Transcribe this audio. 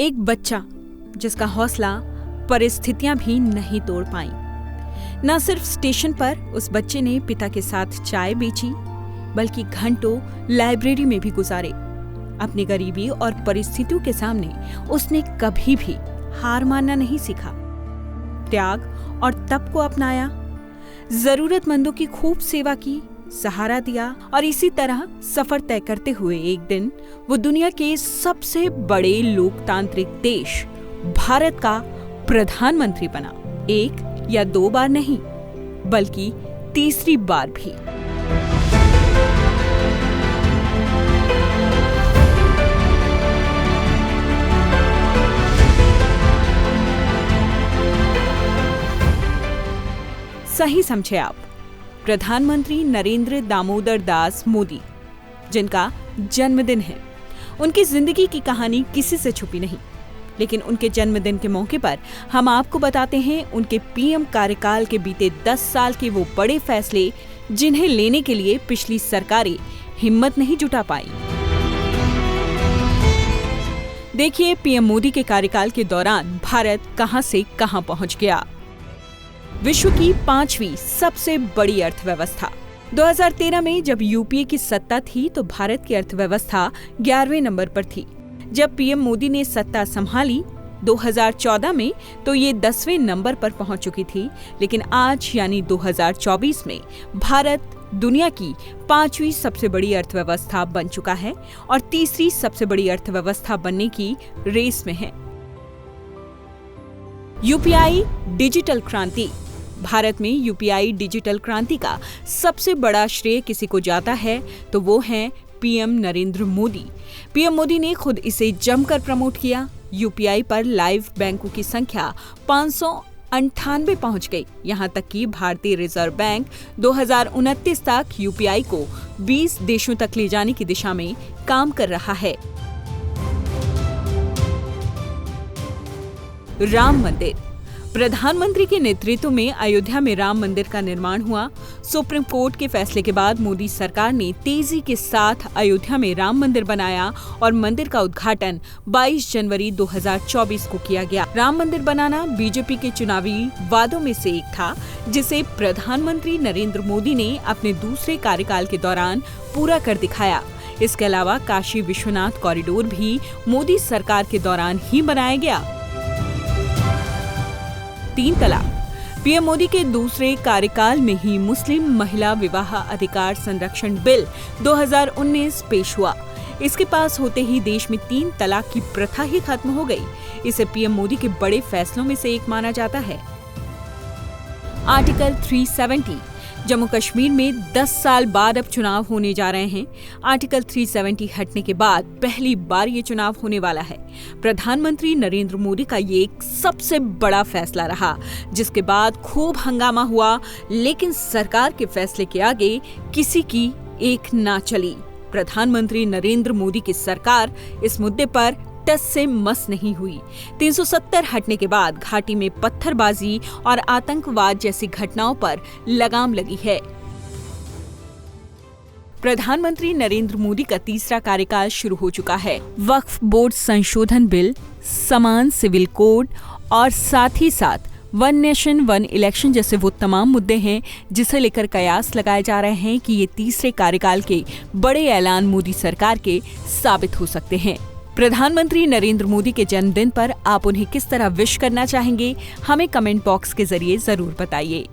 एक बच्चा जिसका हौसला परिस्थितियां भी नहीं तोड़ पाई। न सिर्फ स्टेशन पर उस बच्चे ने पिता के साथ चाय बेची, बल्कि घंटों लाइब्रेरी में भी गुजारे। अपनी गरीबी और परिस्थितियों के सामने उसने कभी भी हार मानना नहीं सीखा। त्याग और तप को अपनाया, जरूरतमंदों की खूब सेवा की, सहारा दिया और इसी तरह सफर तय करते हुए एक दिन वो दुनिया के सबसे बड़े लोकतांत्रिक देश भारत का प्रधानमंत्री बना। एक या दो बार नहीं, बल्कि तीसरी बार भी। सही समझे आप, प्रधानमंत्री नरेंद्र दामोदर दास मोदी, जिनका जन्मदिन है। उनकी जिंदगी की कहानी किसी से छुपी नहीं, लेकिन उनके जन्मदिन के मौके पर हम आपको बताते हैं उनके पीएम कार्यकाल के बीते 10 साल के वो बड़े फैसले जिन्हें लेने के लिए पिछली सरकारें हिम्मत नहीं जुटा पाई। देखिए पीएम मोदी के कार्यकाल के दौरान भारत कहां से कहां पहुंच गया। विश्व की 5वीं सबसे बड़ी अर्थव्यवस्था। 2013 में जब यूपीए की सत्ता थी तो भारत की अर्थव्यवस्था 11वें नंबर पर थी। जब पीएम मोदी ने सत्ता संभाली 2014 में तो ये 10वें नंबर पर पहुंच चुकी थी। लेकिन आज यानी 2024 में भारत दुनिया की 5वीं सबसे बड़ी अर्थव्यवस्था बन चुका है और तीसरी सबसे बड़ी अर्थव्यवस्था बनने की रेस में है। यूपीआई डिजिटल क्रांति। भारत में यूपीआई डिजिटल क्रांति का सबसे बड़ा श्रेय किसी को जाता है तो वो हैं पीएम नरेंद्र मोदी। पीएम मोदी ने खुद इसे जमकर प्रमोट किया। यूपीआई पर लाइव बैंकों की संख्या 598 पहुंच गई। यहां तक कि भारतीय रिजर्व बैंक 2029 तक यूपीआई को 20 देशों तक ले जाने की दिशा में काम कर रहा है। राम मंदिर। प्रधानमंत्री के नेतृत्व में अयोध्या में राम मंदिर का निर्माण हुआ। सुप्रीम कोर्ट के फैसले के बाद मोदी सरकार ने तेजी के साथ अयोध्या में राम मंदिर बनाया और मंदिर का उद्घाटन 22 जनवरी 2024 को किया गया। राम मंदिर बनाना बीजेपी के चुनावी वादों में से एक था, जिसे प्रधानमंत्री नरेंद्र मोदी ने अपने दूसरे कार्यकाल के दौरान पूरा कर दिखाया। इसके अलावा काशी विश्वनाथ कॉरिडोर भी मोदी सरकार के दौरान ही बनाया गया। 3 तलाक। पीएम मोदी के दूसरे कार्यकाल में ही मुस्लिम महिला विवाह अधिकार संरक्षण बिल 2019 पेश हुआ। इसके पास होते ही देश में 3 तलाक की प्रथा ही खत्म हो गई। इसे पीएम मोदी के बड़े फैसलों में से एक माना जाता है। आर्टिकल 370। जम्मू कश्मीर में 10 साल बाद अब चुनाव होने जा रहे हैं। आर्टिकल 370 हटने के बाद पहली बार ये चुनाव होने वाला है। प्रधानमंत्री नरेंद्र मोदी का ये एक सबसे बड़ा फैसला रहा, जिसके बाद खूब हंगामा हुआ, लेकिन सरकार के फैसले के आगे किसी की एक ना चली। प्रधानमंत्री नरेंद्र मोदी की सरकार इस मुद्दे पर टस से मस नहीं हुई। 370 हटने के बाद घाटी में पत्थरबाजी और आतंकवाद जैसी घटनाओं पर लगाम लगी है। प्रधानमंत्री नरेंद्र मोदी का तीसरा कार्यकाल शुरू हो चुका है। वक्फ बोर्ड संशोधन बिल, समान सिविल कोड और साथ ही साथ वन नेशन वन इलेक्शन जैसे वो तमाम मुद्दे हैं जिसे लेकर कयास लगाए जा रहे हैं कि ये तीसरे कार्यकाल के बड़े ऐलान मोदी सरकार के साबित हो सकते हैं। प्रधानमंत्री नरेंद्र मोदी के जन्मदिन पर आप उन्हें किस तरह विश करना चाहेंगे, हमें कमेंट बॉक्स के जरिए जरूर बताइए।